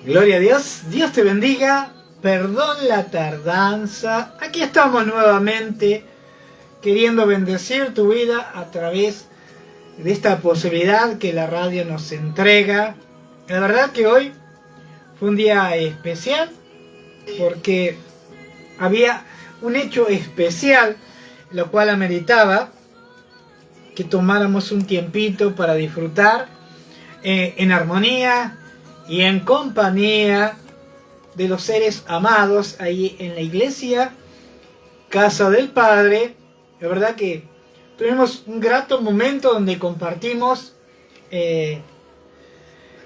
Gloria a Dios, Dios te bendiga, perdón la tardanza. Aquí estamos nuevamente queriendo bendecir tu vida a través de esta posibilidad que la radio nos entrega. La verdad que hoy fue un día especial porque había un hecho especial, lo cual ameritaba que tomáramos un tiempito para disfrutar en armonía y en compañía de los seres amados ahí en la iglesia, Casa del Padre. La verdad que tuvimos un grato momento donde compartimos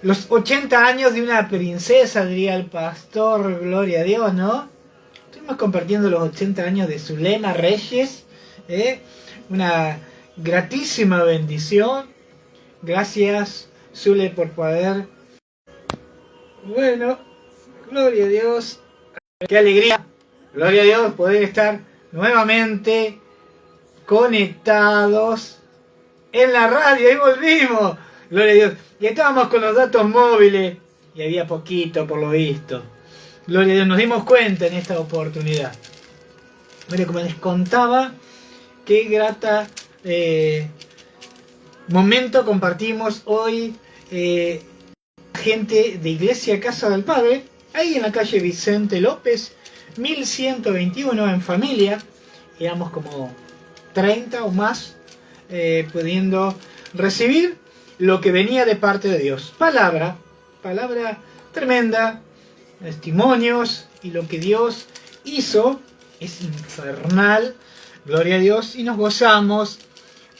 los 80 años de una princesa, diría el pastor, gloria a Dios, ¿no? Estuvimos compartiendo los 80 años de Zulema Reyes, una gratísima bendición. Gracias, Zule, por poder. Bueno, gloria a Dios. Qué alegría, gloria a Dios, poder estar nuevamente conectados en la radio. Ahí volvimos, gloria a Dios. Y estábamos con los datos móviles y había poquito por lo visto. Gloria a Dios, nos dimos cuenta en esta oportunidad. Bueno, como les contaba, qué grata momento compartimos hoy, gente de Iglesia Casa del Padre, ahí en la calle Vicente López, 1121, en familia. Éramos como 30 o más, pudiendo recibir lo que venía de parte de Dios. Palabra tremenda, testimonios, y lo que Dios hizo es infernal, gloria a Dios, y nos gozamos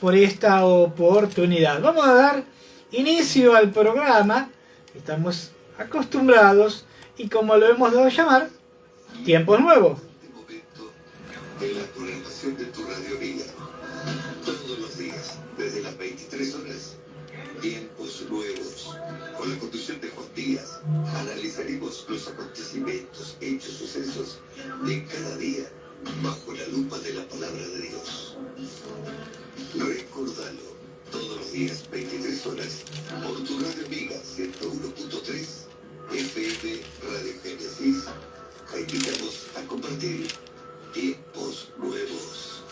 por esta oportunidad. Vamos a dar inicio al programa. Estamos acostumbrados, y como lo hemos dado a llamar, Tiempos Nuevos. En la programación de tu Radio Vida, todos los días, desde las 23 horas, Tiempos Nuevos. Con la conducción de Juan Díaz, analizaremos los acontecimientos, hechos, sucesos de cada día, bajo la lupa de la palabra de Dios. Recórdalo, todos los días, 23 horas, por tu Radio Amiga 101.3, FM Radio Génesis. Te invitamos a compartir Tiempos Nuevos.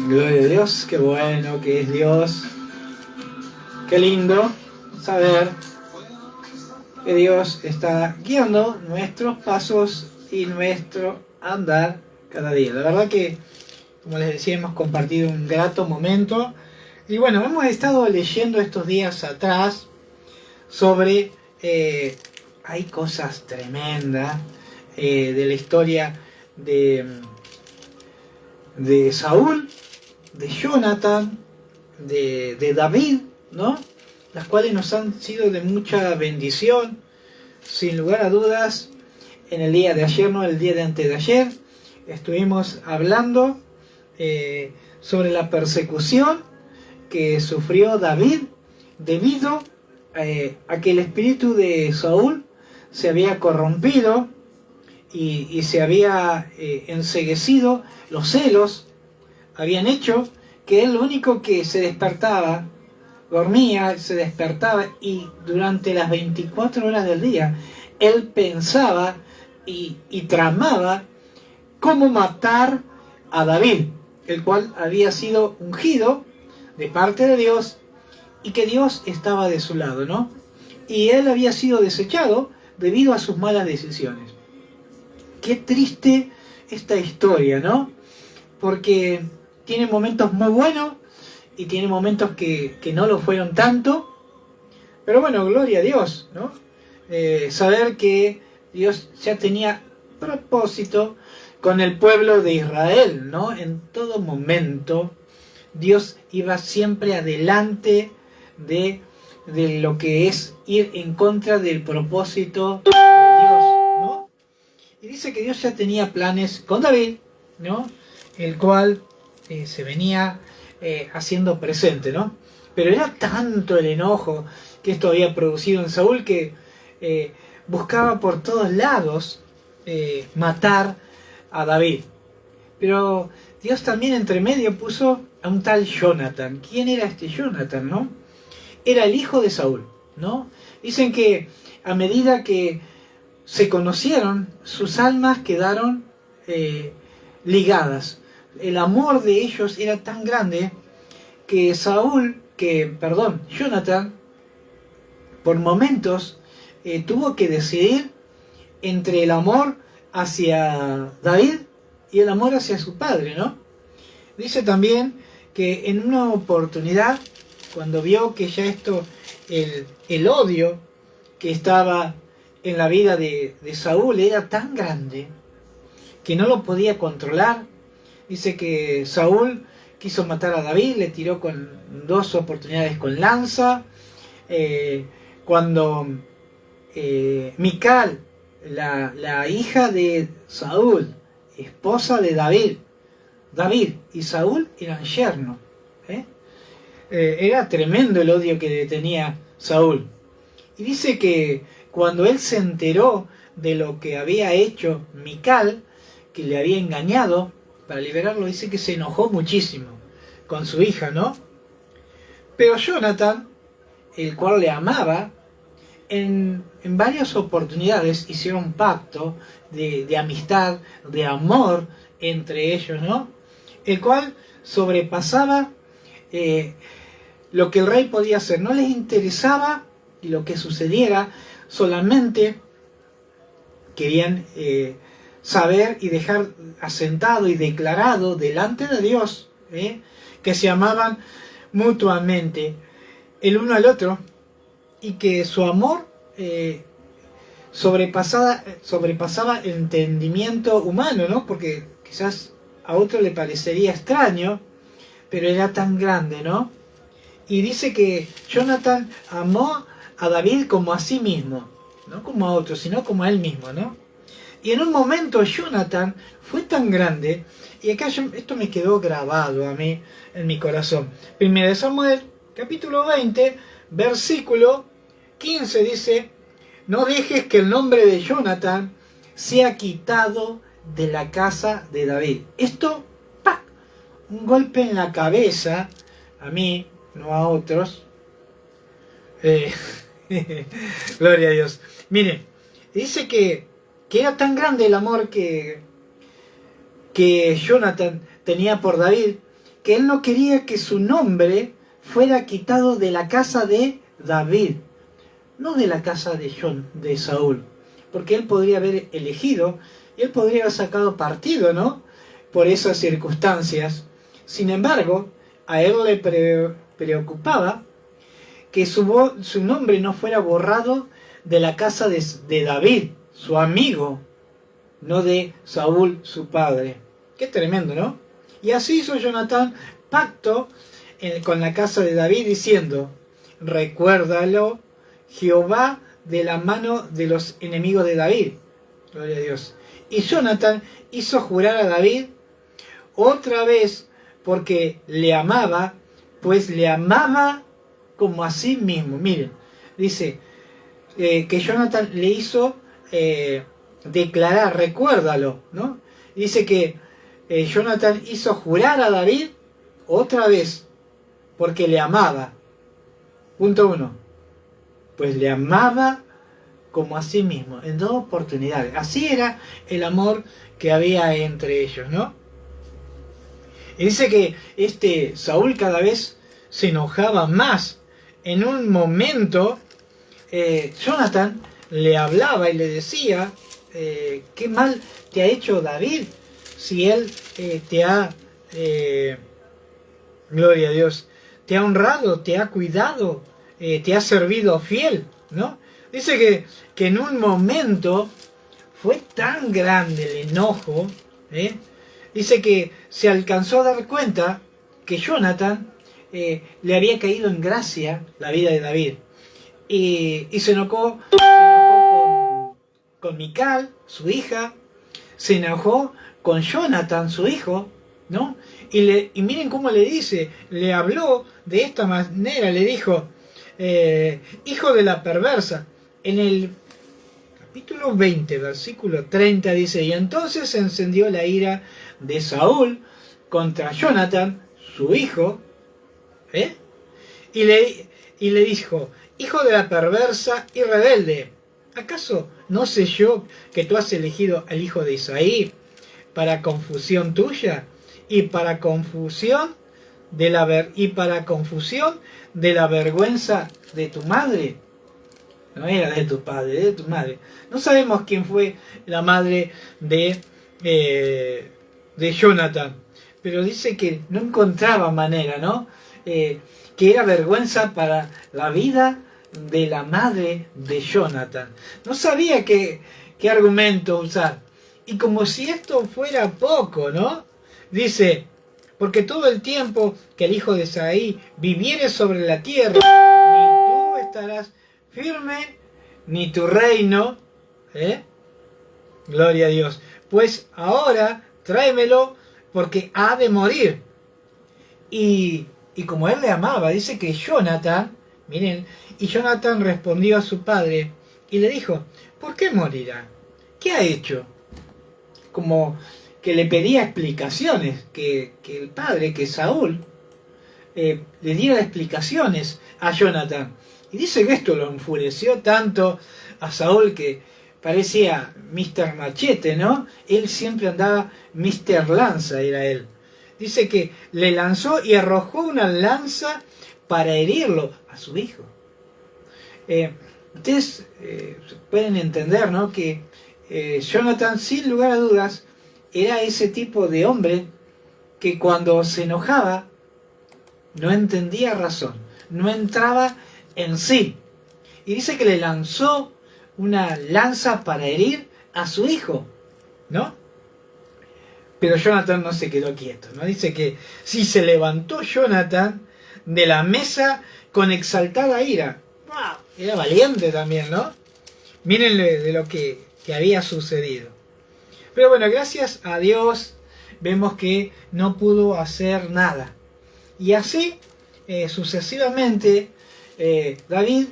Gloria a Dios, qué bueno que es Dios. Qué lindo saber que Dios está guiando nuestros pasos y nuestro andar cada día. La verdad que, como les decía, hemos compartido un grato momento. Y bueno, hemos estado leyendo estos días atrás sobre, hay cosas tremendas de la historia de Saúl, de Jonathan, de David, ¿no? Las cuales nos han sido de mucha bendición, sin lugar a dudas. En el día de ayer, no, el día de antes de ayer, estuvimos hablando sobre la persecución que sufrió David debido a que el espíritu de Saúl se había corrompido y se había enceguecido. Los celos habían hecho que él, lo único que se despertaba, dormía, se despertaba, y durante las 24 horas del día él pensaba y tramaba cómo matar a David, el cual había sido ungido de parte de Dios y que Dios estaba de su lado, ¿no? Y él había sido desechado debido a sus malas decisiones. Qué triste esta historia, ¿no? Porque tiene momentos muy buenos y tiene momentos que no lo fueron tanto. Pero bueno, gloria a Dios, ¿no? Saber que Dios ya tenía propósito con el pueblo de Israel, ¿no? En todo momento Dios iba siempre adelante de lo que es ir en contra del propósito de Dios, ¿no? Y dice que Dios ya tenía planes con David, ¿no? El cual se venía haciendo presente, ¿no? Pero era tanto el enojo que esto había producido en Saúl que buscaba por todos lados matar a David. Pero Dios también entre medio puso a un tal Jonathan. ¿Quién era este Jonathan, no? era el hijo de Saúl, ¿no? Dicen que a medida que se conocieron, sus almas quedaron ligadas. El amor de ellos era tan grande que Jonathan, por momentos tuvo que decidir entre el amor hacia David y el amor hacia su padre, ¿no? Dice también que en una oportunidad, cuando vio que ya el odio que estaba en la vida de Saúl era tan grande que no lo podía controlar, dice que Saúl quiso matar a David, le tiró con 2 oportunidades con lanza. Cuando Mical, la hija de Saúl, esposa de David y Saúl eran yernos. Era tremendo el odio que le tenía Saúl. Y dice que cuando él se enteró de lo que había hecho Mical, que le había engañado para liberarlo, dice que se enojó muchísimo con su hija, ¿no? Pero Jonathan, el cual le amaba, en varias oportunidades hicieron un pacto de amistad, de amor entre ellos, ¿no? El cual sobrepasaba lo que el rey podía hacer. No les interesaba lo que sucediera, solamente querían saber y dejar asentado y declarado delante de Dios que se amaban mutuamente el uno al otro, y que su amor sobrepasaba el entendimiento humano, ¿no? Porque quizás a otro le parecería extraño, pero era tan grande, ¿no? Y dice que Jonathan amó a David como a sí mismo, no como a otro, sino como a él mismo, ¿no? Y en un momento Jonathan fue tan grande, y acá esto me quedó grabado a mí en mi corazón. 1 Samuel, capítulo 20, versículo 15 dice: no dejes que el nombre de Jonathan sea quitado de la casa de David. Esto, ¡pac!, un golpe en la cabeza, a mí, no a otros. Gloria a Dios. Miren, dice que era tan grande el amor que Jonathan tenía por David, que él no quería que su nombre fuera quitado de la casa de David, no de la casa de Saúl, porque él podría haber elegido y él podría haber sacado partido, ¿no?, por esas circunstancias. Sin embargo, a él le preocupaba que su nombre no fuera borrado de la casa de David, su amigo, no de Saúl, su padre. Qué tremendo, ¿no? Y así hizo Jonathan pacto con la casa de David, diciendo: recuérdalo, Jehová, de la mano de los enemigos de David. Gloria a Dios. Y Jonathan hizo jurar a David otra vez, porque le amaba, pues le amaba como a sí mismo. Miren, dice que Jonathan le hizo declarar, recuérdalo, ¿no? Dice que Jonathan hizo jurar a David otra vez, porque le amaba. Punto 1. Pues le amaba como a sí mismo, en 2 oportunidades. Así era el amor que había entre ellos, ¿no? Y dice que Saúl cada vez se enojaba más. En un momento, Jonathan le hablaba y le decía: qué mal te ha hecho David, si él te ha, gloria a Dios, te ha honrado, te ha cuidado, te ha servido fiel, ¿no? Dice que en un momento fue tan grande el enojo, dice que se alcanzó a dar cuenta que Jonathan le había caído en gracia la vida de David, y se enojó con Mical, su hija, se enojó con Jonathan, su hijo, ¿no? Y miren cómo le dice, le habló de esta manera, le dijo: hijo de la perversa. En el capítulo 20, versículo 30 dice: y entonces se encendió la ira de Saúl contra Jonathan, su hijo, y y le dijo: hijo de la perversa y rebelde, ¿acaso no sé yo que tú has elegido al hijo de Isaí para confusión tuya y para confusión de la vergüenza de tu madre? No era de tu padre, de tu madre. No sabemos quién fue la madre de Jonathan, pero dice que no encontraba manera, ¿no? Que era vergüenza para la vida de la madre de Jonathan. No sabía qué argumento usar. Y como si esto fuera poco, ¿no? Dice: porque todo el tiempo que el hijo de Isaí viviere sobre la tierra, ni tú estarás firme, ni tu reino, gloria a Dios, pues ahora tráemelo, porque ha de morir. Y como él le amaba, dice que Jonathan, miren, y Jonathan respondió a su padre y le dijo: ¿por qué morirá? ¿Qué ha hecho? Como que le pedía explicaciones, que el padre, que Saúl, le diera explicaciones a Jonathan. Y dice que esto lo enfureció tanto a Saúl que parecía Mr. Machete, ¿no? Él siempre andaba Mr. Lanza, era él. Dice que le lanzó y arrojó una lanza para herirlo a su hijo. Ustedes pueden entender, ¿no? Que Jonathan, sin lugar a dudas, era ese tipo de hombre que cuando se enojaba no entendía razón, no entraba en sí. Y dice que le lanzó una lanza para herir a su hijo, ¿no? Pero Jonathan no se quedó quieto, ¿no? Dice que si se levantó Jonathan de la mesa con exaltada ira. ¡Wow! Era valiente también, ¿no? Mírenle de lo que había sucedido. Pero bueno, gracias a Dios vemos que no pudo hacer nada. Y así, sucesivamente, David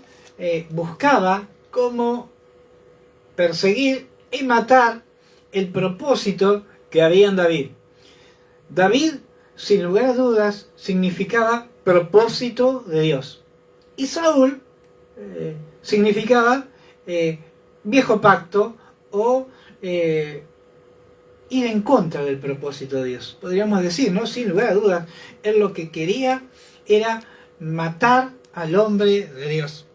buscaba cómo perseguir y matar el propósito que había en David. David, sin lugar a dudas, significaba propósito de Dios. Y Saúl significaba viejo pacto o ir en contra del propósito de Dios. Podríamos decir, ¿no? Sin lugar a dudas, él lo que quería era matar al hombre de Dios.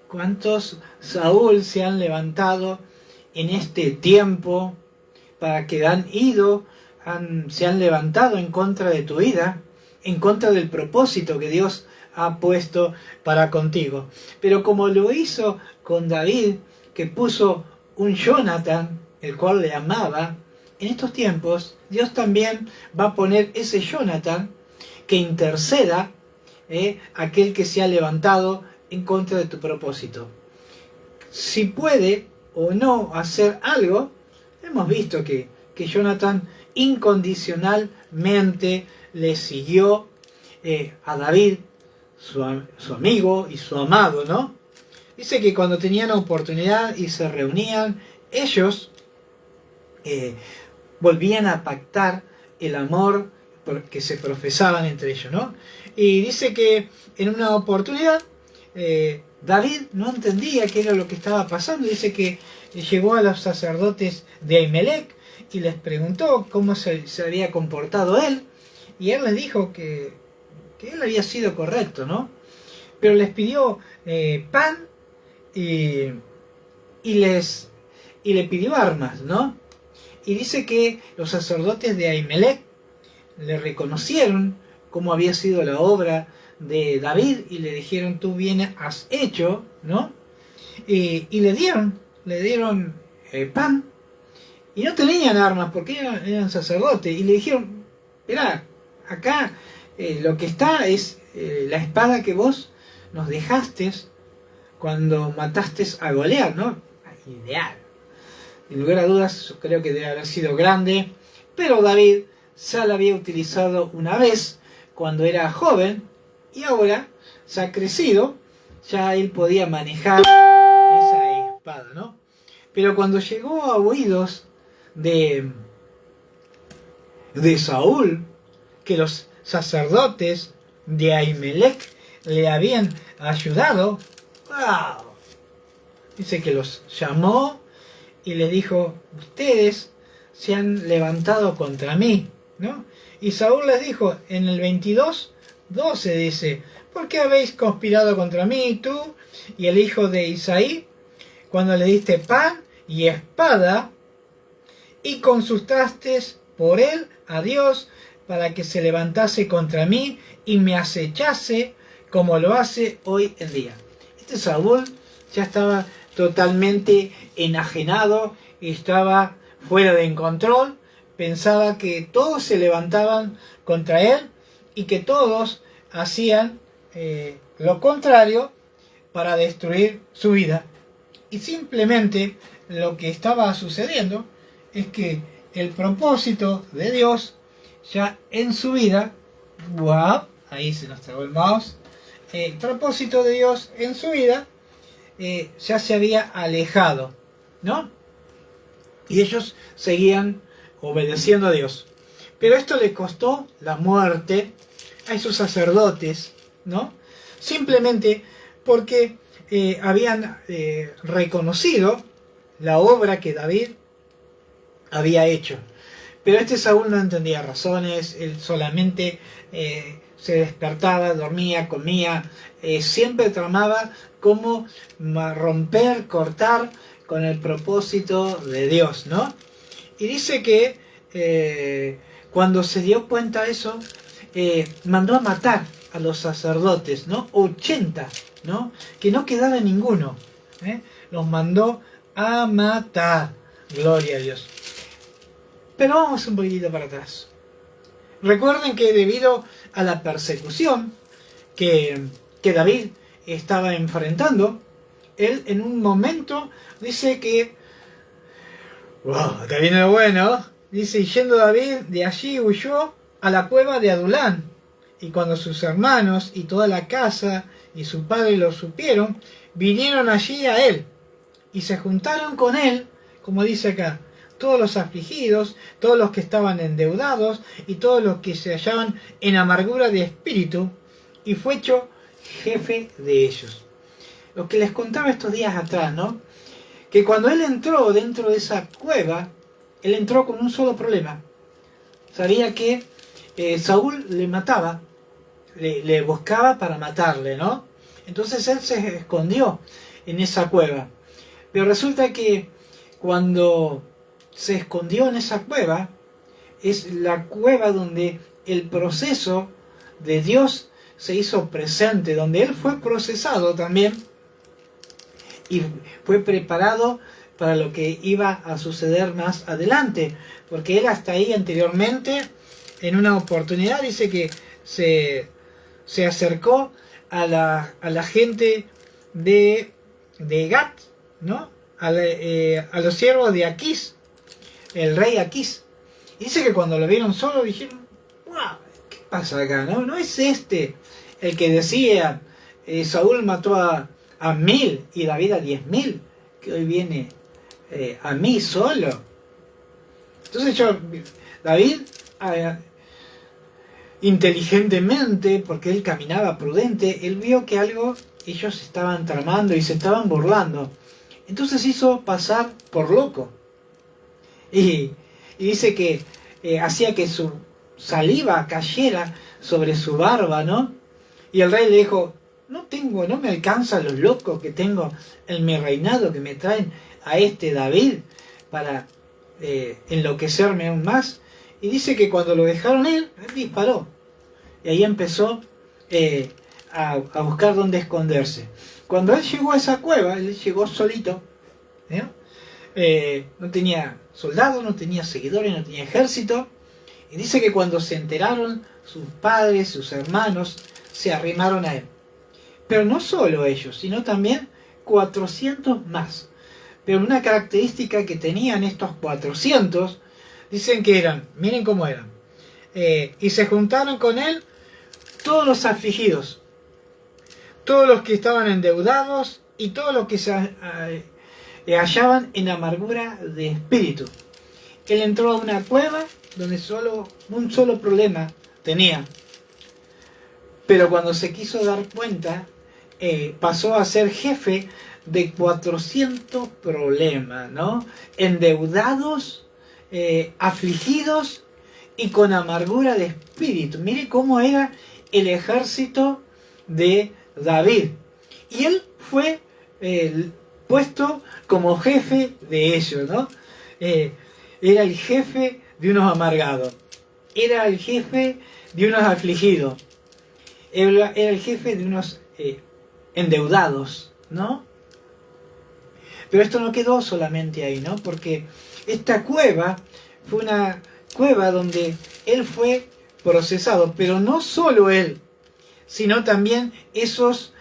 ¿Cuántos Saúl se han levantado en este tiempo para que se han levantado en contra de tu vida, en contra del propósito que Dios ha puesto para contigo? Pero como lo hizo con David, que puso un Jonathan, el cual le amaba, en estos tiempos Dios también va a poner ese Jonathan que interceda aquel que se ha levantado en contra de tu propósito. Si puede o no hacer algo, hemos visto que Jonathan incondicionalmente le siguió a David, su amigo y su amado, ¿no? Dice que cuando tenían oportunidad y se reunían, ellos volvían a pactar el amor que se profesaban entre ellos, ¿no? Y dice que en una oportunidad David no entendía qué era lo que estaba pasando. Dice que llegó a los sacerdotes de Ahimelech y les preguntó cómo se había comportado él, y él les dijo que él había sido correcto, ¿no? Pero les pidió pan y le pidió armas, ¿no? Y dice que los sacerdotes de Ahimelech le reconocieron cómo había sido la obra de David y le dijeron: tú bien has hecho, ¿no? Y le dieron pan, y no tenían armas porque eran sacerdotes, y le dijeron: mirá, acá lo que está es la espada que vos nos dejaste cuando mataste a Goliat, ¿no? Ideal. Sin lugar a dudas, yo creo que debe haber sido grande, pero David ya la había utilizado una vez cuando era joven, y ahora, ya crecido, ya él podía manejar esa espada, ¿no? Pero cuando llegó a oídos de Saúl, que los sacerdotes de Ahimelech le habían ayudado. ¡Wow! Dice que los llamó y les dijo, ustedes se han levantado contra mí, ¿no? Y Saúl les dijo, en el 22:12 dice, ¿por qué habéis conspirado contra mí, tú y el hijo de Isaí, cuando le diste pan y espada y consultaste por él a Dios para que se levantase contra mí y me acechase como lo hace hoy en día? Este Saúl ya estaba totalmente enajenado y estaba fuera de control. Pensaba que todos se levantaban contra él y que todos hacían lo contrario para destruir su vida. Y simplemente lo que estaba sucediendo es que el propósito de Dios ya en su vida, wow, ahí se nos trabó el mouse, el propósito de Dios en su vida ya se había alejado, ¿no? Y ellos seguían obedeciendo a Dios. Pero esto le costó la muerte a esos sacerdotes, ¿no? Simplemente porque habían reconocido la obra que David había hecho. Pero este Saúl no entendía razones, él solamente se despertaba, dormía, comía, siempre tramaba cómo romper, cortar con el propósito de Dios, ¿no? Y dice que cuando se dio cuenta de eso, mandó a matar a los sacerdotes, ¿no? 80, ¿no? Que no quedara ninguno, los mandó a matar. Gloria a Dios. Pero vamos un poquitito para atrás. Recuerden que debido a la persecución que David estaba enfrentando, él en un momento dice que, wow, acá viene lo bueno, dice, yendo David de allí huyó a la cueva de Adulán, y cuando sus hermanos y toda la casa y su padre lo supieron, vinieron allí a él, y se juntaron con él, como dice acá, todos los afligidos, todos los que estaban endeudados y todos los que se hallaban en amargura de espíritu, y fue hecho jefe de ellos. Lo que les contaba estos días atrás, ¿no? Que cuando él entró dentro de esa cueva, él entró con un solo problema. Sabía que Saúl le mataba, le buscaba para matarle, ¿no? Entonces él se escondió en esa cueva. Pero resulta que cuando se escondió en esa cueva, es la cueva donde el proceso de Dios se hizo presente, donde él fue procesado también y fue preparado para lo que iba a suceder más adelante, porque él hasta ahí anteriormente, en una oportunidad, dice que se acercó a la gente de Gat, ¿no? A los siervos de Aquís, el rey Aquís. Y dice que cuando lo vieron solo dijeron, wow, ¿qué pasa acá? ¿No es este el que decía Saúl mató a 1000 y David a 10.000, que hoy viene a mí solo? Entonces David inteligentemente, porque él caminaba prudente, él vio que algo ellos estaban tramando y se estaban burlando. Entonces hizo pasar por loco. Y dice que hacía que su saliva cayera sobre su barba, ¿no? Y el rey le dijo, no me alcanza los locos que tengo en mi reinado, que me traen a este David para enloquecerme aún más. Y dice que cuando lo dejaron ir, él disparó. Y ahí empezó a buscar dónde esconderse. Cuando él llegó a esa cueva, él llegó solito, no tenía soldados, no tenía seguidores, no tenía ejército. Y dice que cuando se enteraron sus padres, sus hermanos, se arrimaron a él. Pero no solo ellos, sino también 400 más. Pero una característica que tenían estos 400, dicen que eran, miren cómo eran, y se juntaron con él todos los afligidos, todos los que estaban endeudados y todos los que se hallaban en amargura de espíritu. Él entró a una cueva donde un solo problema tenía. pero cuando se quiso dar cuenta, pasó a ser jefe de 400 problemas, ¿no? Endeudados, afligidos y con amargura de espíritu. Mire cómo era el ejército de David. Y él fue puesto como jefe de ellos, ¿no? Era el jefe de unos amargados, era el jefe de unos afligidos, era el jefe de unos endeudados, ¿no? Pero esto no quedó solamente ahí, ¿no? Porque esta cueva fue una cueva donde él fue procesado, pero no solo él, sino también esos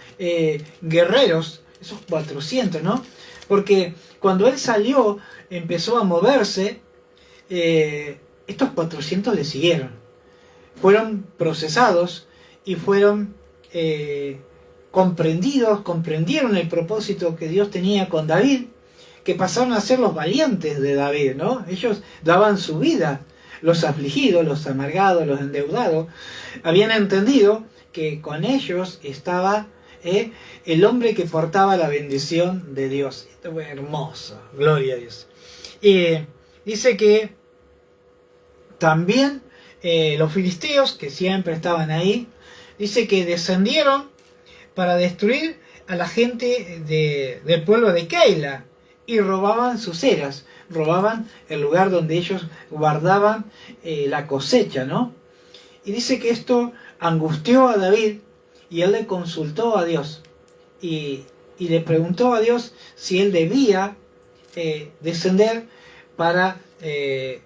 guerreros, esos 400, ¿no? Porque cuando él salió, empezó a moverse, estos 400 le siguieron. Fueron procesados y fueron comprendieron el propósito que Dios tenía con David, que pasaron a ser los valientes de David, ¿no? Ellos daban su vida, los afligidos, los amargados, los endeudados, habían entendido que con ellos estaba el hombre que portaba la bendición de Dios. Esto fue hermoso, gloria a Dios. Dice que también los filisteos, que siempre estaban ahí, dice que descendieron para destruir a la gente del pueblo de Keila y robaban sus eras, robaban el lugar donde ellos guardaban la cosecha, ¿no? Y dice que esto angustió a David y él le consultó a Dios y le preguntó a Dios si él debía descender para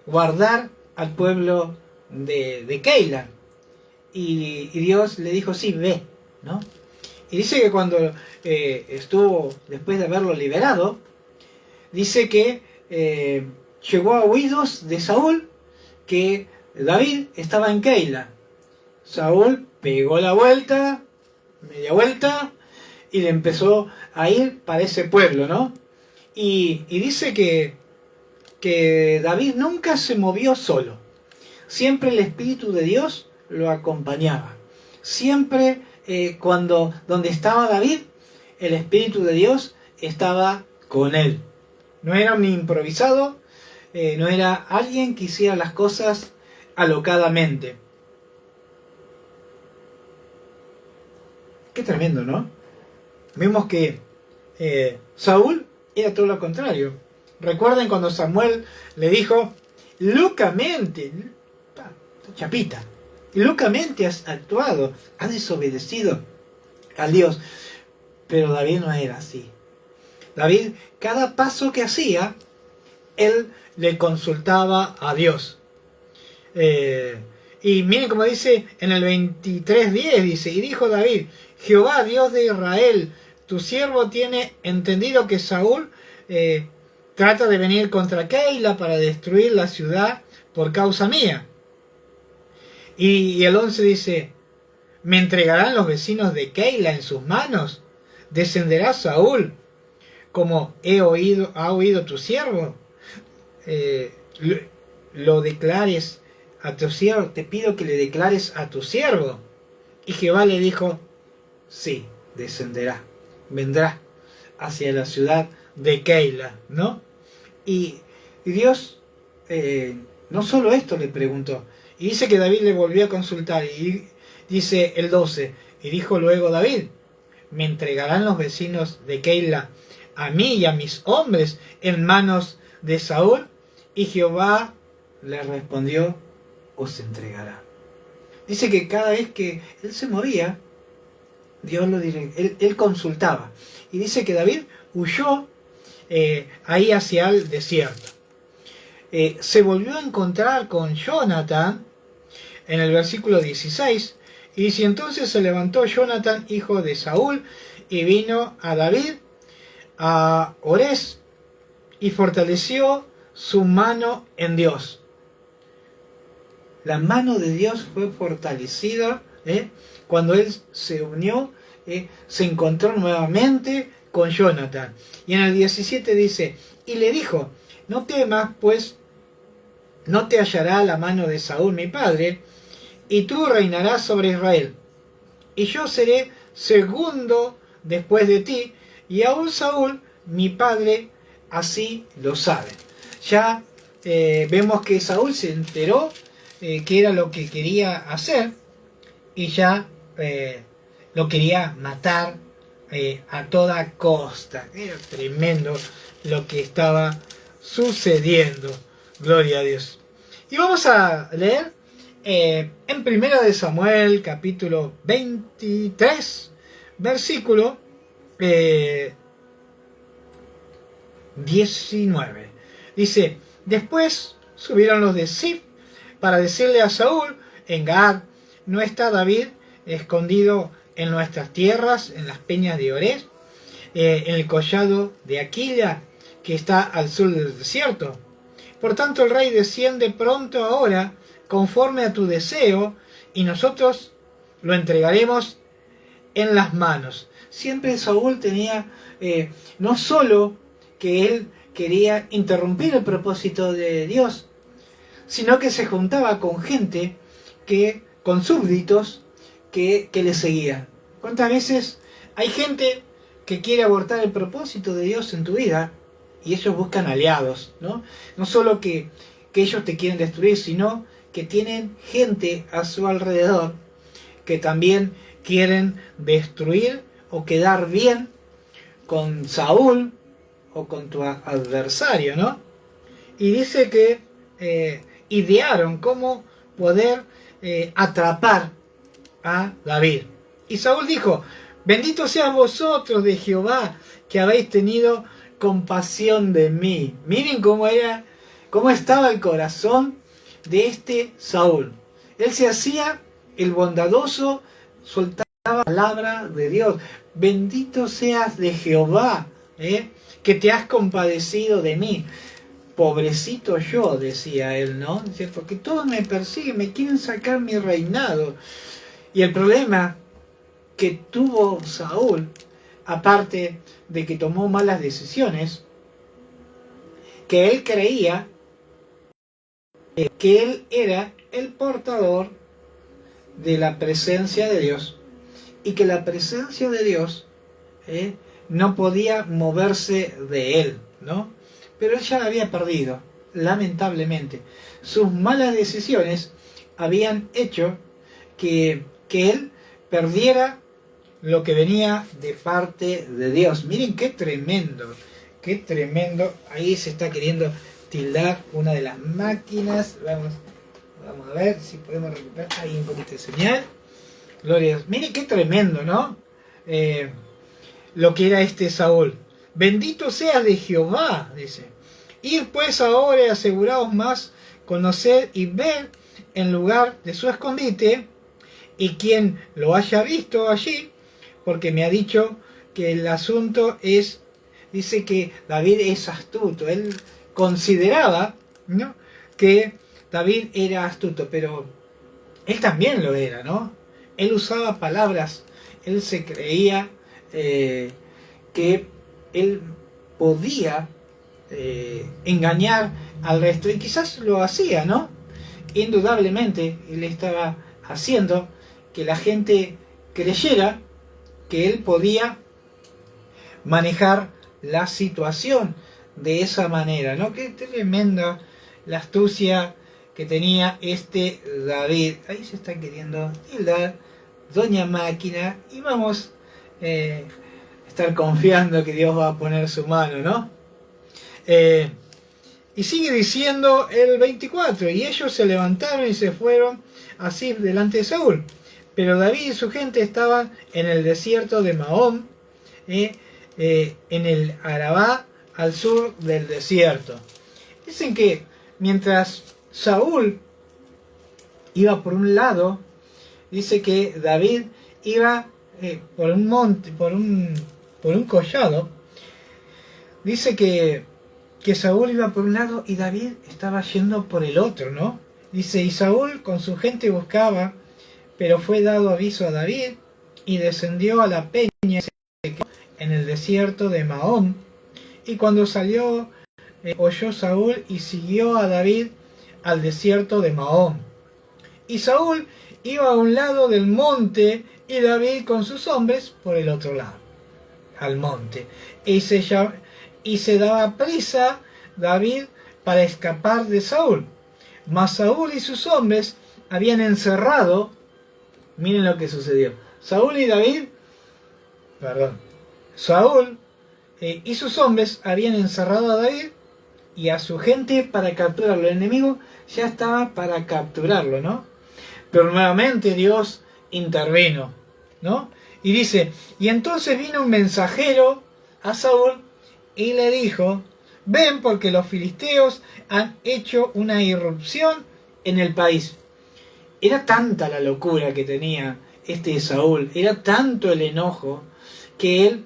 guardar al pueblo de Keila. Y Dios le dijo, sí, ve, ¿no? Y dice que cuando estuvo, después de haberlo liberado, dice que llegó a oídos de Saúl que David estaba en Keila. Saúl pegó la vuelta, media vuelta, y le empezó a ir para ese pueblo, ¿no? Y dice que David nunca se movió solo. Siempre el Espíritu de Dios lo acompañaba. Siempre donde estaba David, el Espíritu de Dios estaba con él. No era un improvisado, no era alguien que hiciera las cosas alocadamente. Qué tremendo, ¿no? Vemos que Saúl era todo lo contrario. Recuerden cuando Samuel le dijo, locamente, chapita, locamente has actuado, has desobedecido a Dios. Pero David no era así. David, cada paso que hacía, él le consultaba a Dios. Y miren como dice en el 23:10, dice, y dijo David, Jehová, Dios de Israel, tu siervo tiene entendido que Saúl trata de venir contra Keila para destruir la ciudad por causa mía. Y el 11 dice, ¿me entregarán los vecinos de Keila en sus manos? ¿Descenderá Saúl como ha oído tu siervo? Lo declares a tu siervo, te pido que le declares a tu siervo. Y Jehová le dijo, sí, descenderá, vendrá hacia la ciudad de Keila, ¿no? Y Dios no solo esto le preguntó, y dice que David le volvió a consultar, y dice el 12, y dijo luego David, ¿me entregarán los vecinos de Keila a mí y a mis hombres en manos de Saúl? Y Jehová le respondió, os entregará. Dice que cada vez que él se movía, Dios él consultaba. Y dice que David huyó ahí hacia el desierto. Se volvió a encontrar con Jonathan en el versículo 16. Y dice, entonces se levantó Jonathan, hijo de Saúl, y vino a David a Orés y fortaleció su mano en Dios. La mano de Dios fue fortalecida cuando él se unió, se encontró nuevamente con Jonathan. Y en el 17 dice, y le dijo, no temas, pues no te hallará la mano de Saúl mi padre, y tú reinarás sobre Israel. y yo seré segundo después de ti, y aún Saúl, mi padre, así lo sabe. Ya vemos que Saúl se enteró que era lo que quería hacer, y ya lo quería matar a toda costa. Era tremendo lo que estaba sucediendo. Gloria a Dios. Y vamos a leer en Primera de Samuel, capítulo 23, versículo 19. Dice: después subieron los de Zif para decirle a Saúl: en Gad no está David escondido en nuestras tierras, en las peñas de Orés, en el collado de Aquila, que está al sur del desierto. Por tanto el rey desciende pronto ahora, conforme a tu deseo, y nosotros lo entregaremos en las manos. Siempre Saúl tenía, no solo que él quería interrumpir el propósito de Dios, sino que se juntaba con gente, con súbditos que le seguían. ¿Cuántas veces hay gente que quiere abortar el propósito de Dios en tu vida? Y ellos buscan aliados, ¿no? No solo que ellos te quieren destruir, sino que tienen gente a su alrededor que también quieren destruir o quedar bien con Saúl o con tu adversario, ¿no? Y dice que idearon cómo poder atrapar a David. Y Saúl dijo: bendito seas vosotros de Jehová, que habéis tenido compasión de mí. Miren cómo estaba el corazón de este Saúl. Él se hacía el bondadoso, soltaba la palabra de Dios. Bendito seas de Jehová, que te has compadecido de mí. Pobrecito yo, decía él, ¿no? Dice, porque todos me persiguen, me quieren sacar mi reinado. Y el problema que tuvo Saúl, aparte de que tomó malas decisiones, que él creía que él era el portador de la presencia de Dios, y que la presencia de Dios no podía moverse de él, ¿no? Pero él ya la había perdido, lamentablemente. Sus malas decisiones habían hecho que él perdiera lo que venía de parte de Dios. Miren qué tremendo, qué tremendo. Ahí se está queriendo tildar una de las máquinas. Vamos a ver si podemos recuperar ahí un poquito de señal. Gloria a Dios. Miren qué tremendo, ¿no? Lo que era este Saúl. Bendito seas de Jehová, dice. Ir pues ahora y aseguraos más, conocer y ver en lugar de su escondite, y quien lo haya visto allí, porque me ha dicho que el asunto es, dice que David es astuto. Él consideraba, ¿no?, que David era astuto, pero él también lo era, ¿no? Él usaba palabras, él se creía que él podía engañar al resto, y quizás lo hacía, ¿no? Indudablemente él estaba haciendo que la gente creyera que él podía manejar la situación de esa manera, ¿no? Qué tremenda la astucia que tenía este David. Ahí se está queriendo tildar Doña Máquina, y vamos a estar confiando que Dios va a poner su mano, ¿no? Y sigue diciendo el 24: y ellos se levantaron y se fueron así delante de Saúl. Pero David y su gente estaban en el desierto de Mahón, en el Arabá, al sur del desierto. Dicen que mientras Saúl iba por un lado, dice que David iba por un monte, por un collado. Dice que Saúl iba por un lado y David estaba yendo por el otro, ¿no? Dice, y Saúl con su gente buscaba, pero fue dado aviso a David, y descendió a la peña en el desierto de Mahón. Y cuando salió, oyó Saúl y siguió a David al desierto de Mahón. Y Saúl iba a un lado del monte y David con sus hombres por el otro lado, al monte. Y se daba prisa David para escapar de Saúl. Mas Saúl y sus hombres habían encerrado, miren lo que sucedió. Saúl y sus hombres habían encerrado a David y a su gente para capturarlo. El enemigo ya estaba para capturarlo, ¿no? Pero nuevamente Dios intervino, ¿no? Y dice, y entonces vino un mensajero a Saúl y le dijo, ven porque los filisteos han hecho una irrupción en el país. Era tanta la locura que tenía Saúl, era tanto el enojo que él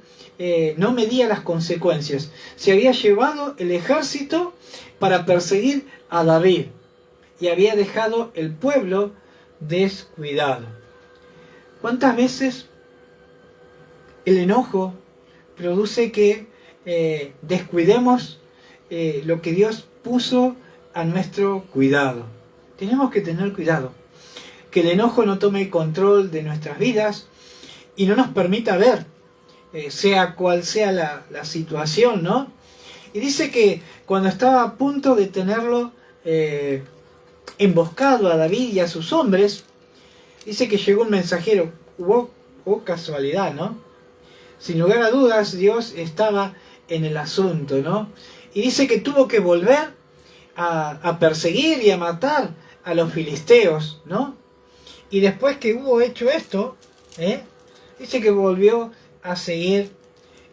no medía las consecuencias. Se había llevado el ejército para perseguir a David y había dejado el pueblo descuidado. ¿Cuántas veces el enojo produce que descuidemos lo que Dios puso a nuestro cuidado? Tenemos que tener cuidado, que el enojo no tome control de nuestras vidas y no nos permita ver, sea cual sea la situación, ¿no? Y dice que cuando estaba a punto de tenerlo emboscado a David y a sus hombres, dice que llegó un mensajero. Hubo casualidad, ¿no? Sin lugar a dudas, Dios estaba en el asunto, ¿no? Y dice que tuvo que volver a perseguir y a matar a los filisteos, ¿no? Y después que hubo hecho esto, dice que volvió a seguir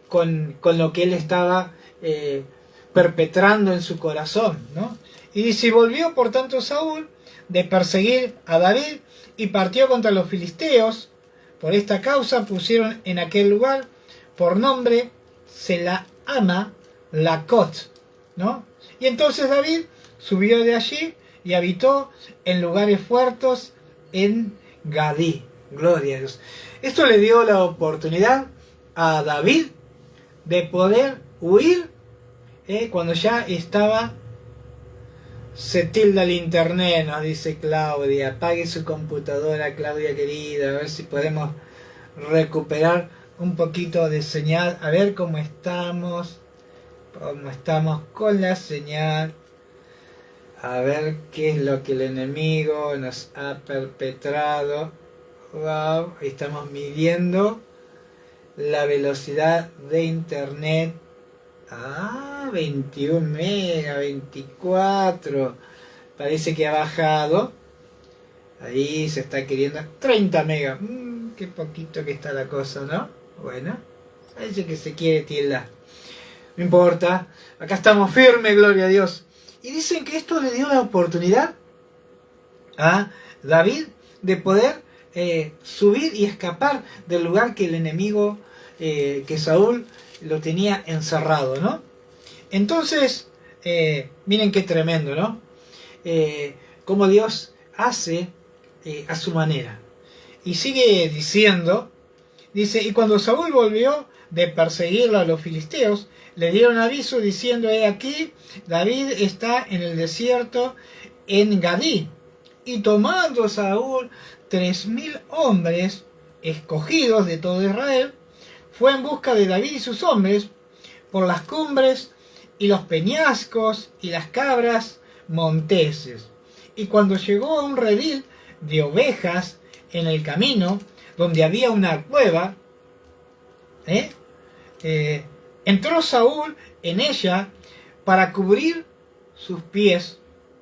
con lo que él estaba perpetrando en su corazón, ¿no? Y dice, volvió por tanto Saúl de perseguir a David y partió contra los filisteos. Por esta causa pusieron en aquel lugar por nombre Selahama Lacot, ¿no? Y entonces David subió de allí y habitó en lugares fuertes en Gadí. Gloria a Dios. Esto le dio la oportunidad a David de poder huir cuando ya estaba. Se tilda el internet, nos dice Claudia. Apague su computadora, Claudia querida, a ver si podemos recuperar un poquito de señal, a ver cómo estamos con la señal, a ver qué es lo que el enemigo nos ha perpetrado. Wow, ahí estamos midiendo la velocidad de internet. 21 mega, 24. Parece que ha bajado. Ahí se está queriendo 30 mega. Qué poquito que está la cosa, ¿no? Bueno, parece que se quiere tildar. No importa. Acá estamos firmes, gloria a Dios. Y dicen que esto le dio la oportunidad a David de poder subir y escapar del lugar que el enemigo, que Saúl lo tenía encerrado, ¿no? Entonces, miren qué tremendo, ¿no? Cómo Dios hace a su manera. Y sigue diciendo, dice, y cuando Saúl volvió de perseguirlo a los filisteos, le dieron aviso diciendo, he aquí, David está en el desierto en Gadí. Y tomando Saúl 3000 hombres escogidos de todo Israel, fue en busca de David y sus hombres por las cumbres y los peñascos y las cabras monteses. Y cuando llegó a un redil de ovejas en el camino, donde había una cueva, entró Saúl en ella para cubrir sus pies,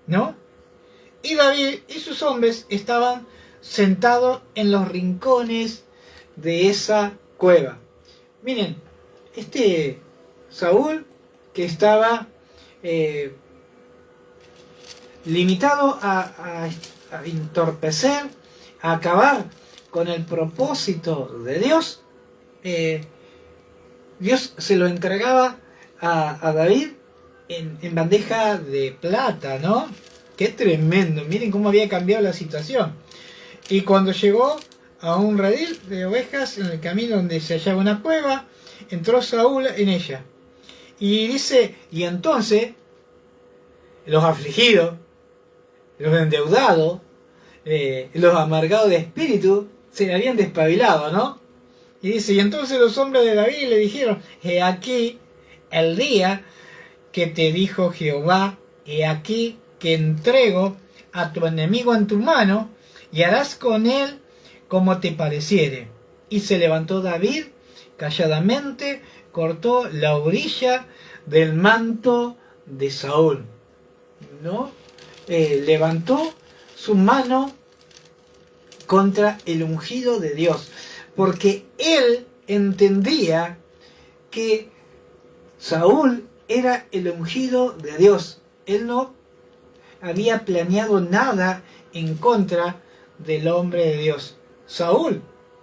¿no? Y David y sus hombres estaban sentados en los rincones de esa cueva. Miren, Saúl, que estaba limitado a entorpecer, a acabar con el propósito de Dios, Dios se lo entregaba a David en bandeja de plata, ¿no? Qué tremendo, miren cómo había cambiado la situación. Y cuando llegó a un redil de ovejas en el camino donde se hallaba una cueva, entró Saúl en ella. Y dice, y entonces los afligidos, los endeudados, los amargados de espíritu se le habían despabilado, ¿no? Y dice, y entonces los hombres de David le dijeron, he aquí el día que te dijo Jehová, he aquí que entrego a tu enemigo en tu mano, y harás con él como te pareciere. Y se levantó David calladamente, cortó la orilla del manto de Saúl, ¿no? Levantó su mano contra el ungido de Dios, porque él entendía que Saúl era el ungido de Dios. Él no había planeado nada en contra del hombre de Dios. Saúl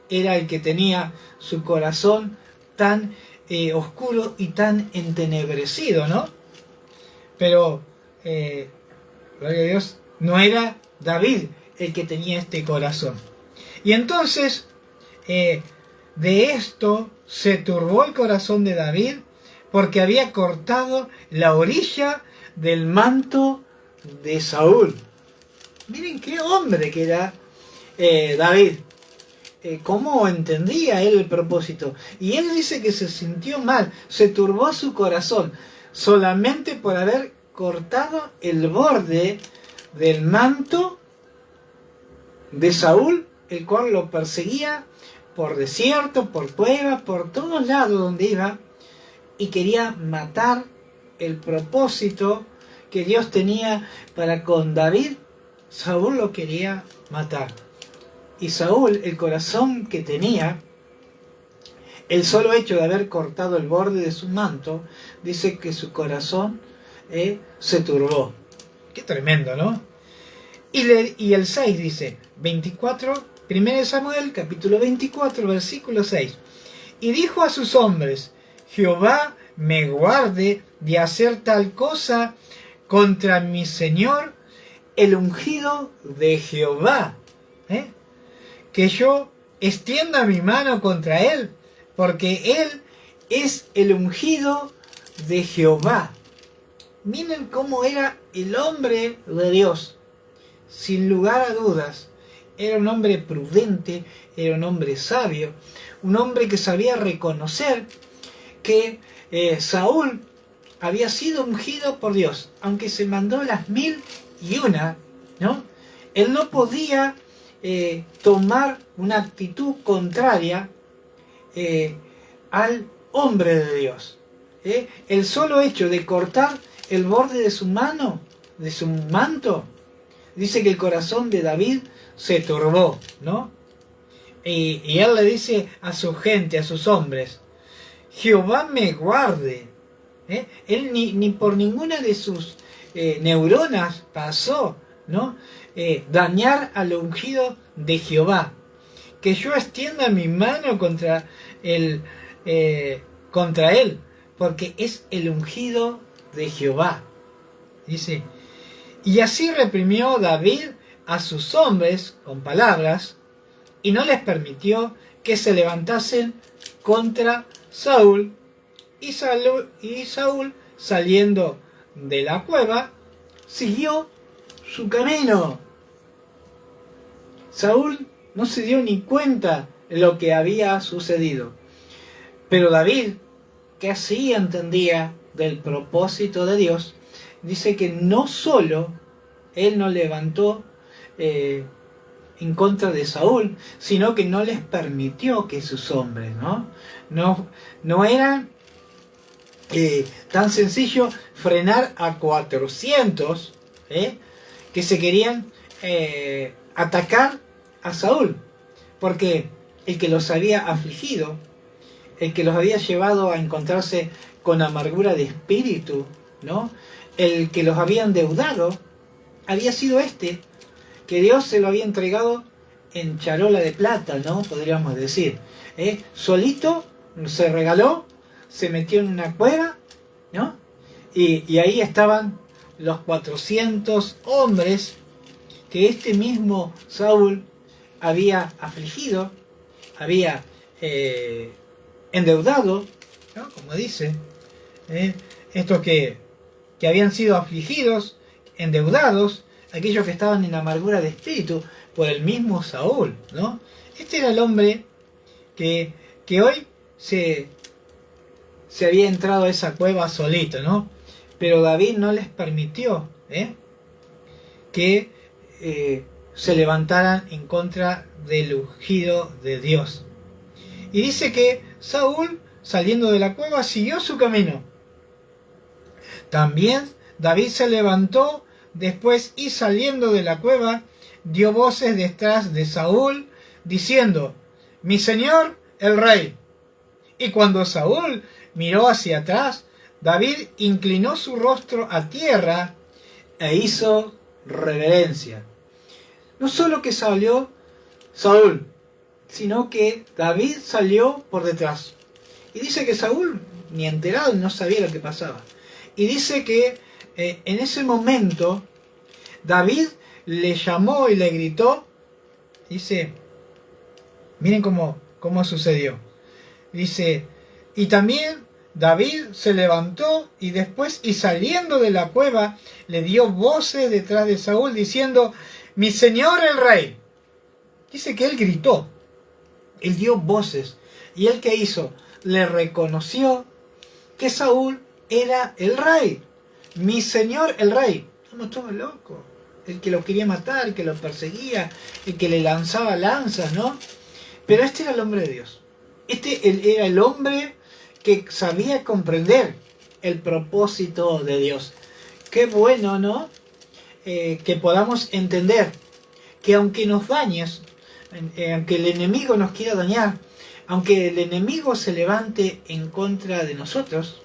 era el que tenía su corazón tan oscuro y tan entenebrecido, ¿no? Pero, gloria a Dios, no era David el que tenía este corazón. Y entonces, de esto se turbó el corazón de David, porque había cortado la orilla del manto de Saúl. Miren qué hombre que era David. Cómo entendía él el propósito. Y él dice que se sintió mal, se turbó su corazón, solamente por haber cortado el borde del manto de Saúl, el cual lo perseguía por desierto, por cuevas, por todos lados donde iba, y quería matar el propósito que Dios tenía para con David. Saúl lo quería matar. Y Saúl, el corazón que tenía, el solo hecho de haber cortado el borde de su manto, dice que su corazón se turbó. Qué tremendo, ¿no? Y el 6 dice, 24, 1 Samuel, capítulo 24, versículo 6. Y dijo a sus hombres, Jehová me guarde de hacer tal cosa contra mi Señor, el ungido de Jehová, que yo extienda mi mano contra él, porque él es el ungido de Jehová. Miren cómo era el hombre de Dios. Sin lugar a dudas, era un hombre prudente, era un hombre sabio, un hombre que sabía reconocer que Saúl había sido ungido por Dios, aunque se mandó las 1001, ¿no? Él no podía tomar una actitud contraria al hombre de Dios. El solo hecho de cortar el borde de su mano, de su manto, dice que el corazón de David se turbó, ¿no? Y él le dice a su gente, a sus hombres, Jehová me guarde. Él ni por ninguna de sus neuronas pasó, ¿no? Dañar al ungido de Jehová. Que yo extienda mi mano contra él, porque es el ungido de Jehová. Dice, y así reprimió David a sus hombres con palabras, y no les permitió que se levantasen contra Saúl, y Saúl, saliendo de la cueva, siguió su camino. Saúl no se dio ni cuenta de lo que había sucedido. Pero David, que así entendía del propósito de Dios, dice que no solo él no levantó en contra de Saúl, sino que no les permitió que sus hombres, no era tan sencillo frenar a 400 que se querían atacar a Saúl, porque el que los había afligido, el que los había llevado a encontrarse con amargura de espíritu, ¿no? El que los había endeudado, había sido que Dios se lo había entregado en charola de plata, ¿no? Podríamos decir. Solito se regaló, se metió en una cueva, ¿no? Y ahí estaban los 400 hombres que este mismo Saúl había afligido, había endeudado, ¿no? Como dice, estos que habían sido afligidos, endeudados, aquellos que estaban en amargura de espíritu, por el mismo Saúl, ¿no? Este era el hombre que hoy se había entrado a esa cueva solito, ¿no? Pero David no les permitió que se levantaran en contra del ungido de Dios. Y dice que Saúl, saliendo de la cueva, siguió su camino. También David se levantó después y saliendo de la cueva, dio voces detrás de Saúl, diciendo: mi señor el rey. Y cuando Saúl miró hacia atrás, David inclinó su rostro a tierra e hizo reverencia. No solo que salió Saúl, sino que David salió por detrás. Y dice que Saúl, ni enterado, no sabía lo que pasaba. Y dice que en ese momento David le llamó y le gritó. Dice, miren cómo sucedió. Dice, y también David se levantó y después, y saliendo de la cueva, le dio voces detrás de Saúl diciendo: mi señor el rey. Dice que él gritó, él dio voces. ¿Y él qué hizo? Le reconoció que Saúl era el rey. Mi señor el rey. Estamos todos locos. El que lo quería matar, el que lo perseguía, el que le lanzaba lanzas, ¿no? Pero este era el hombre de Dios. Este era el hombre que sabía comprender el propósito de Dios. Qué bueno, ¿no? Que podamos entender que aunque nos dañes, aunque el enemigo nos quiera dañar, aunque el enemigo se levante en contra de nosotros,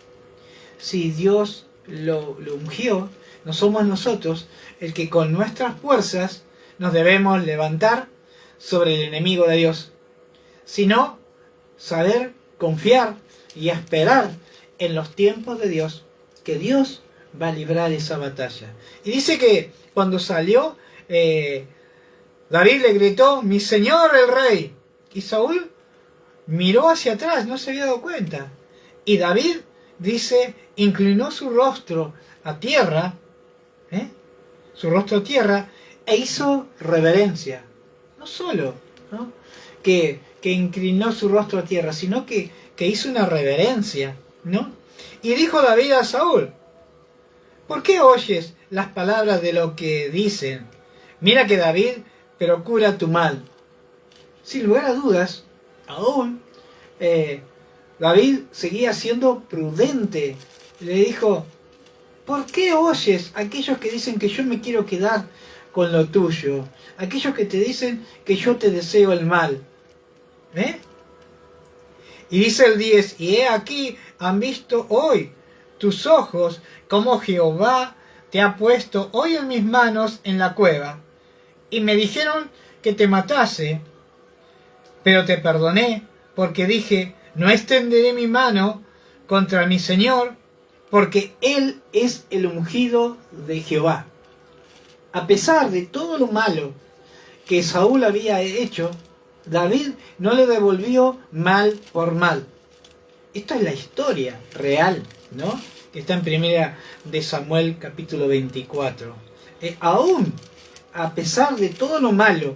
si Dios lo ungió, no somos nosotros el que con nuestras fuerzas nos debemos levantar sobre el enemigo de Dios, sino saber confiar y esperar en los tiempos de Dios, que Dios va a librar esa batalla. Y dice que cuando salió, David le gritó: mi señor el rey. Y Saúl miró hacia atrás, no se había dado cuenta. Y David, dice, inclinó su rostro a tierra, e hizo reverencia. No solo, ¿no?, que inclinó su rostro a tierra, sino que hizo una reverencia, ¿no? Y dijo David a Saúl: ¿por qué oyes las palabras de lo que dicen? Mira que David procura tu mal. Sin lugar a dudas, aún David seguía siendo prudente. Le dijo: ¿por qué oyes a aquellos que dicen que yo me quiero quedar con lo tuyo? Aquellos que te dicen que yo te deseo el mal. Y dice el 10, y he aquí, han visto hoy tus ojos como Jehová te ha puesto hoy en mis manos en la cueva. Y me dijeron que te matase, pero te perdoné, porque dije: no extenderé mi mano contra mi Señor, porque Él es el ungido de Jehová. A pesar de todo lo malo que Saúl había hecho, David no le devolvió mal por mal. Esto es la historia real, ¿no?, que está en primera de Samuel capítulo 24. Aún a pesar de todo lo malo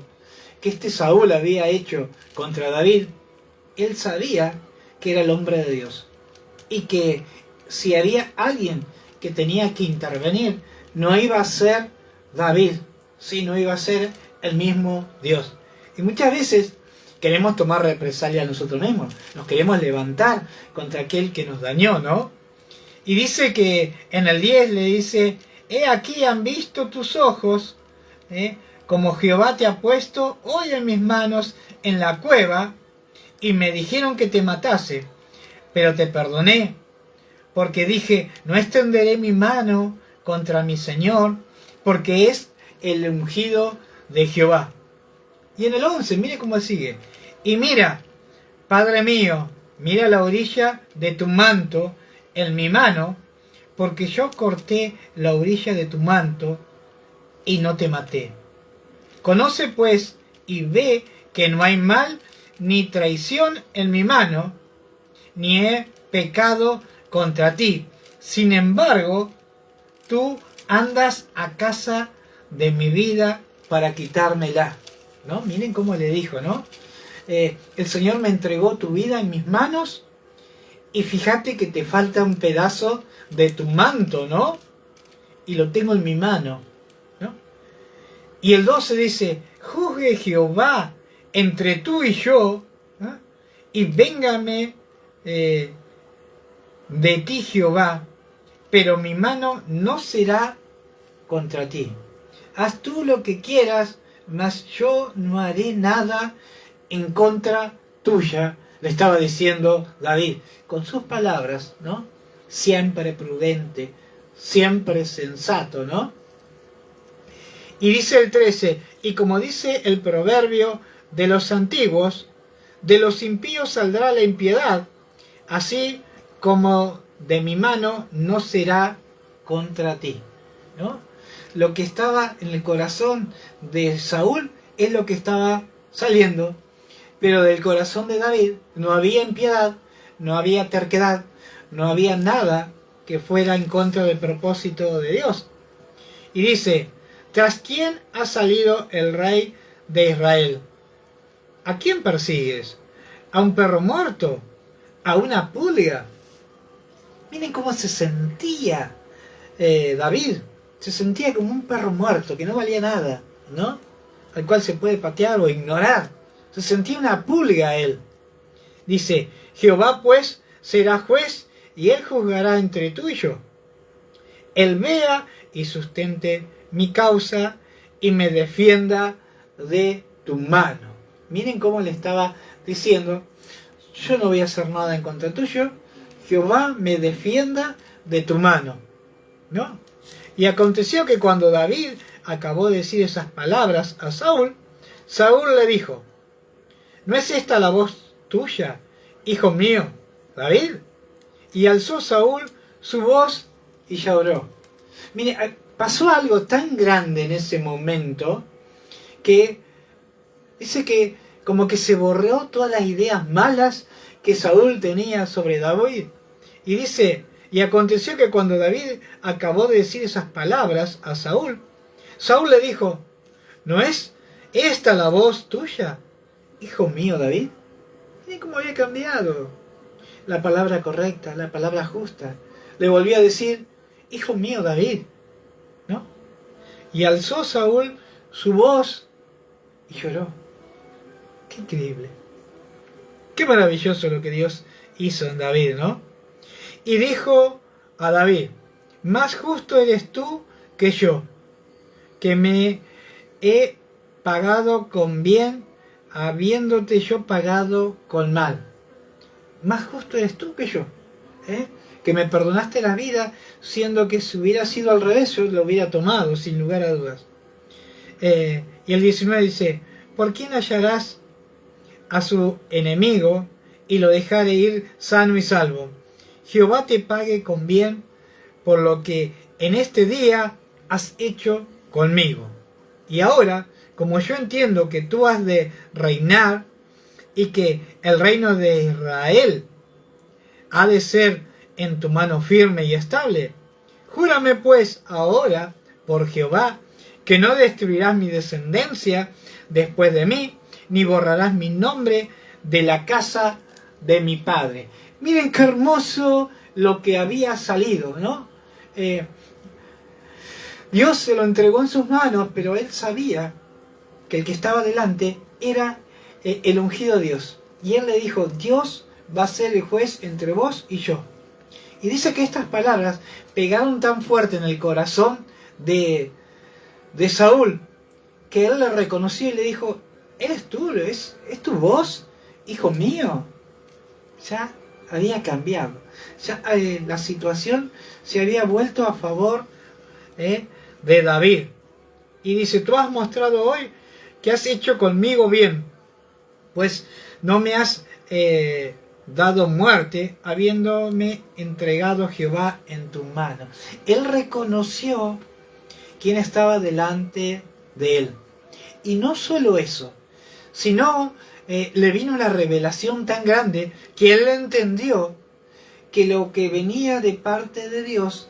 que este Saúl había hecho contra David, él sabía que era el hombre de Dios. Y que si había alguien que tenía que intervenir, no iba a ser David, sino iba a ser el mismo Dios. Y muchas veces queremos tomar represalia a nosotros mismos, nos queremos levantar contra aquel que nos dañó, ¿no? Y dice que en el 10 le dice: he aquí han visto tus ojos, como Jehová te ha puesto hoy en mis manos en la cueva, y me dijeron que te matase, pero te perdoné, porque dije: no extenderé mi mano contra mi Señor, porque es el ungido de Jehová. Y en el 11, mire cómo sigue: y mira, Padre mío, mira la orilla de tu manto en mi mano, porque yo corté la orilla de tu manto y no te maté. Conoce pues y ve que no hay mal ni traición en mi mano, ni he pecado contra ti. Sin embargo, tú andas a casa de mi vida para quitármela. ¿no? Miren cómo le dijo, ¿no? El Señor me entregó tu vida en mis manos y fíjate que te falta un pedazo de tu manto, ¿no? Y lo tengo en mi mano, ¿no? Y el 12 dice, juzgue Jehová entre tú y yo, ¿no? Y véngame de ti Jehová, pero mi mano no será contra ti. Haz tú lo que quieras, mas yo no haré nada en contra tuya, le estaba diciendo David, con sus palabras, ¿no? Siempre prudente, siempre sensato, ¿no? Y dice el 13, y como dice el proverbio de los antiguos, de los impíos saldrá la impiedad, así como de mi mano no será contra ti, ¿no? Lo que estaba en el corazón de Saúl es lo que estaba saliendo, pero del corazón de David no había impiedad, no había terquedad, no había nada que fuera en contra del propósito de Dios. Y dice, ¿tras quién ha salido el rey de Israel? ¿A quién persigues? ¿A un perro muerto? ¿A una pulga? Miren cómo se sentía David. Se sentía como un perro muerto, que no valía nada, ¿no? Al cual se puede patear o ignorar. Se sentía una pulga él. Dice, Jehová pues será juez y él juzgará entre tú y yo. Él vea y sustente mi causa y me defienda de tu mano. Miren cómo le estaba diciendo, yo no voy a hacer nada en contra tuyo, Jehová me defienda de tu mano, ¿no? Y aconteció que cuando David acabó de decir esas palabras a Saúl, Saúl le dijo, ¿no es esta la voz tuya, hijo mío, David? Y alzó Saúl su voz y lloró. Mire, pasó algo tan grande en ese momento que dice que como que se borró todas las ideas malas que Saúl tenía sobre David. Y dice, y aconteció que cuando David acabó de decir esas palabras a Saúl, Saúl le dijo, ¿no es esta la voz tuya, hijo mío David? Miren cómo había cambiado la palabra correcta, la palabra justa. Le volvió a decir, hijo mío David, ¿no? Y alzó Saúl su voz y lloró. Qué increíble. Qué maravilloso lo que Dios hizo en David, ¿no? Y dijo a David, más justo eres tú que yo, que me he pagado con bien, habiéndote yo pagado con mal. Más justo eres tú que yo, que me perdonaste la vida, siendo que si hubiera sido al revés, yo lo hubiera tomado, sin lugar a dudas. Y el 19 dice, ¿por quién hallarás a su enemigo y lo dejaré ir sano y salvo? Jehová te pague con bien por lo que en este día has hecho conmigo. Y ahora, como yo entiendo que tú has de reinar y que el reino de Israel ha de ser en tu mano firme y estable, júrame pues ahora por Jehová que no destruirás mi descendencia después de mí, ni borrarás mi nombre de la casa de mi padre. Miren qué hermoso lo que había salido, ¿no? Dios se lo entregó en sus manos, pero él sabía que el que estaba delante era el ungido de Dios. Y él le dijo, Dios va a ser el juez entre vos y yo. Y dice que estas palabras pegaron tan fuerte en el corazón de Saúl, que él le reconoció y le dijo, ¿eres tú? ¿Es tu voz, hijo mío? Ya había cambiado. Ya la situación se había vuelto a favor de David. Y dice, tú has mostrado hoy que has hecho conmigo bien, pues no me has dado muerte, habiéndome entregado Jehová en tu mano. Él reconoció quién estaba delante de él. Y no solo eso, sino le vino una revelación tan grande que él entendió que lo que venía de parte de Dios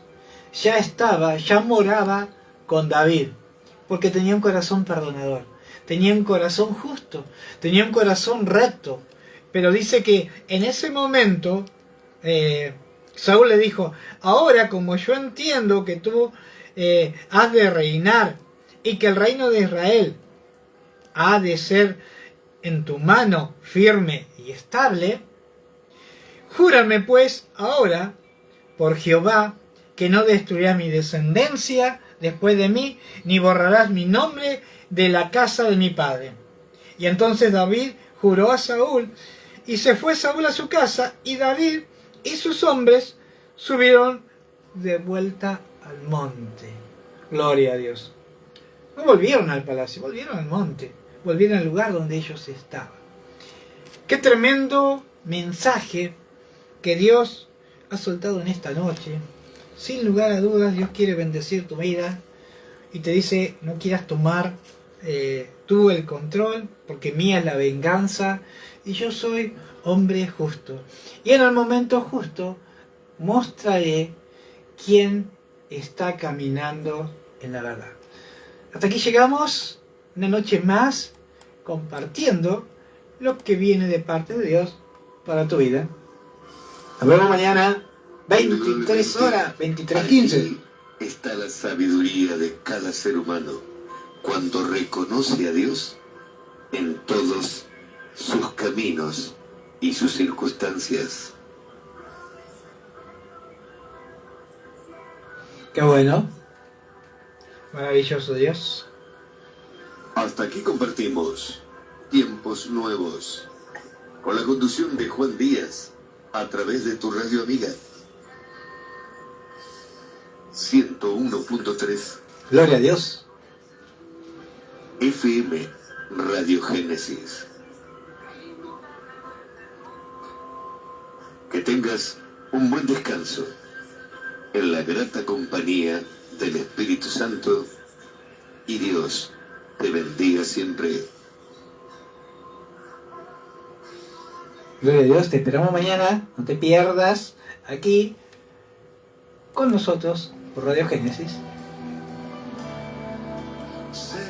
ya moraba con David, porque tenía un corazón perdonador. tenía un corazón justo, tenía un corazón recto. Pero dice que en ese momento Saúl le dijo, ahora como yo entiendo que tú has de reinar y que el reino de Israel ha de ser en tu mano firme y estable, júrame pues ahora por Jehová que no destruirás mi descendencia después de mí, ni borrarás mi nombre de la casa de mi padre. Y entonces David juró a Saúl, y se fue Saúl a su casa, y David y sus hombres subieron de vuelta al monte. Gloria a Dios. No volvieron al palacio, volvieron al monte, volvieron al lugar donde ellos estaban. Qué tremendo mensaje que Dios ha soltado en esta noche. Sin lugar a dudas, Dios quiere bendecir tu vida y te dice, no quieras tomar tú el control, porque mía es la venganza y yo soy hombre justo. Y en el momento justo mostraré quién está caminando en la verdad. Hasta aquí llegamos, una noche más, compartiendo lo que viene de parte de Dios para tu vida. Nos vemos mañana, 23 horas, 23:15. Allí está la sabiduría de cada ser humano cuando reconoce a Dios en todos sus caminos y sus circunstancias. Qué bueno. Maravilloso Dios. Hasta aquí compartimos Tiempos Nuevos con la conducción de Juan Díaz a través de tu radio amiga 101.3 Gloria a Dios. FM Radio Génesis. Que tengas un buen descanso en la grata compañía del Espíritu Santo y Dios te bendiga siempre. Gloria a Dios, te esperamos mañana, no te pierdas aquí con nosotros por Radio Génesis. Sí.